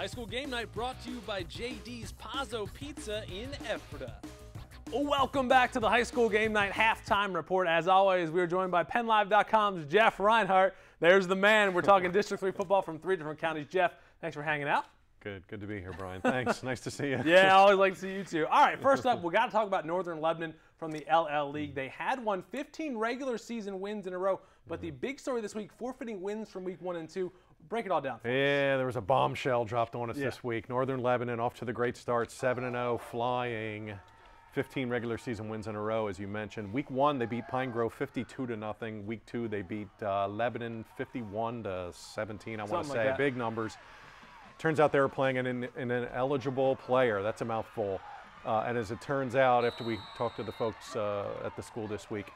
High school game night brought to you by JD's Pazzo Pizza in Ephrata. Welcome back to the high school game night halftime report. As always, we are joined by PennLive.com's Jeff Reinhardt. There's the man. We're talking District 3 football from 3 different counties. Jeff, thanks for hanging out. Good to be here, Brian. Thanks. Nice to see you. Yeah, I always like to see you too. All right, first up, we got to talk about Northern Lebanon from the LL League. They had won 15 regular season wins in a row, but the big story this week, forfeiting wins from week 1 and 2. Break it all down for us. Yeah, there was a bombshell dropped on us this week. Northern Lebanon off to the great start, 7-0, flying. 15 regular season wins in a row, as you mentioned. Week 1, they beat Pine Grove 52-0. Week 2, they beat Lebanon 51-17. I want to say big numbers. Turns out they were playing an ineligible player. That's a mouthful. And as it turns out, after we talked to the folks at the school this week,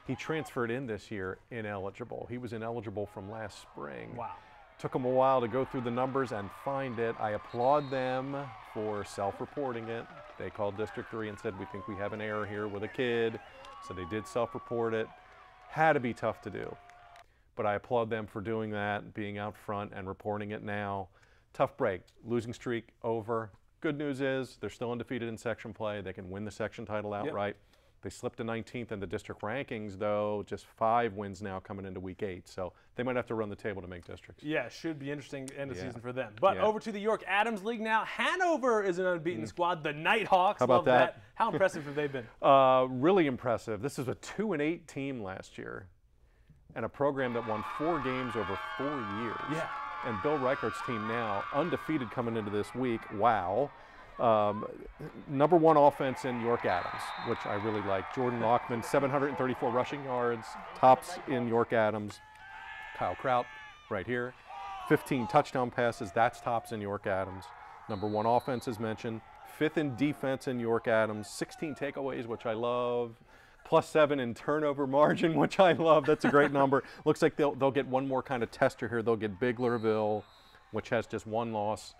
he transferred in this year ineligible. He was ineligible from last spring. Wow. Took them a while to go through the numbers and find it. I applaud them for self-reporting it. They called District 3 and said, we think we have an error here with a kid. So they did self-report it. Had to be tough to do. But I applaud them for doing that, being out front and reporting it now. Tough break. Losing streak over. Good news is they're still undefeated in section play. They can win the section title outright. Yep. They slipped to 19th in the district rankings, though. Just 5 wins now coming into week 8. So they might have to run the table to make districts. Yeah, should be interesting end of season for them. But over to the York Adams League now. Hanover is an unbeaten squad. The Nighthawks. How about that? How impressive have they been? Really impressive. This is a 2-8 team last year and a program that won 4 games over 4 years. Yeah. And Bill Reichert's team now undefeated coming into this week. Wow. Number 1 offense in York Adams, which I really like. Jordan Lockman, 734 rushing yards, tops in York Adams. Kyle Kraut, right here, 15 touchdown passes, that's tops in York Adams. Number 1 offense is mentioned. 5th in defense in York Adams, 16 takeaways, which I love. +7 in turnover margin, which I love. That's a great number. Looks like they'll get one more kind of tester here. They'll get Big Lurville, which has just 1 loss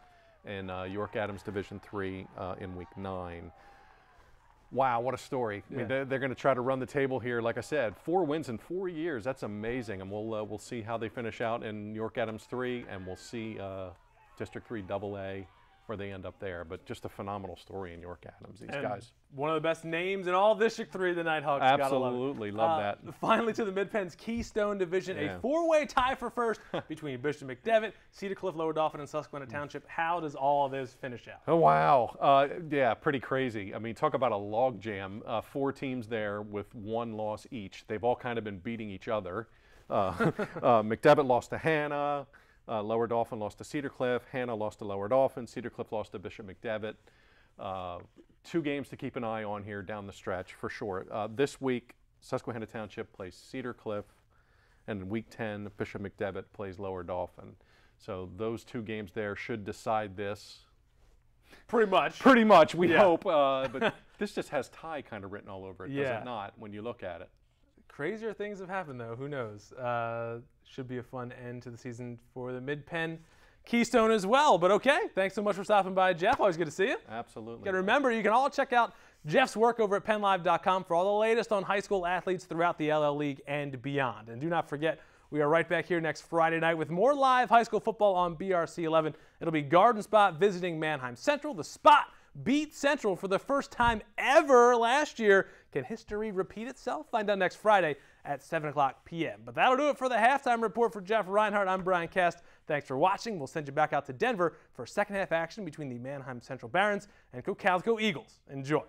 in York Adams Division 3 in week 9. Wow, what a story. I mean, they're going to try to run the table here. Like I said, 4 wins in 4 years. That's amazing. And we'll see how they finish out in York Adams 3, and we'll see District 3 AA where they end up there. But just a phenomenal story in York Adams, these guys. One of the best names in all District 3, the Nighthawks. Absolutely, love that. Finally to the Mid-Penn's Keystone Division, a 4-way tie for first between Bishop McDevitt, Cedar Cliff, Lower Dauphin, and Susquehanna Township. How does all of this finish out? Oh, wow. Yeah, pretty crazy. I mean, talk about a log jam. 4 teams there with 1 loss each. They've all kind of been beating each other. McDevitt lost to Hannah. Lower Dauphin lost to Cedar Cliff. Hannah lost to Lower Dauphin. Cedar Cliff lost to Bishop McDevitt. 2 games to keep an eye on here down the stretch for sure. This week, Susquehanna Township plays Cedar Cliff, and in week 10, Bishop McDevitt plays Lower Dauphin. So those 2 games there should decide this. Pretty much. Pretty much, we hope. But this just has tie kind of written all over it, does it not, when you look at it? Crazier things have happened, though. Who knows? Should be a fun end to the season for the Mid-Penn Keystone as well. But okay, thanks so much for stopping by, Jeff. Always good to see you. Absolutely. And remember, you can all check out Jeff's work over at PennLive.com for all the latest on high school athletes throughout the LL League and beyond. And do not forget, we are right back here next Friday night with more live high school football on BRC 11. It'll be Garden Spot visiting Manheim Central. The Spot beat Central for the first time ever last year. Can history repeat itself? Find out next Friday at 7 p.m. But that'll do it for the halftime report for Jeff Reinhardt. I'm Brian Cast. Thanks for watching. We'll send you back out to Denver for second half action between the Manheim Central Barons and Cocalico Eagles. Enjoy.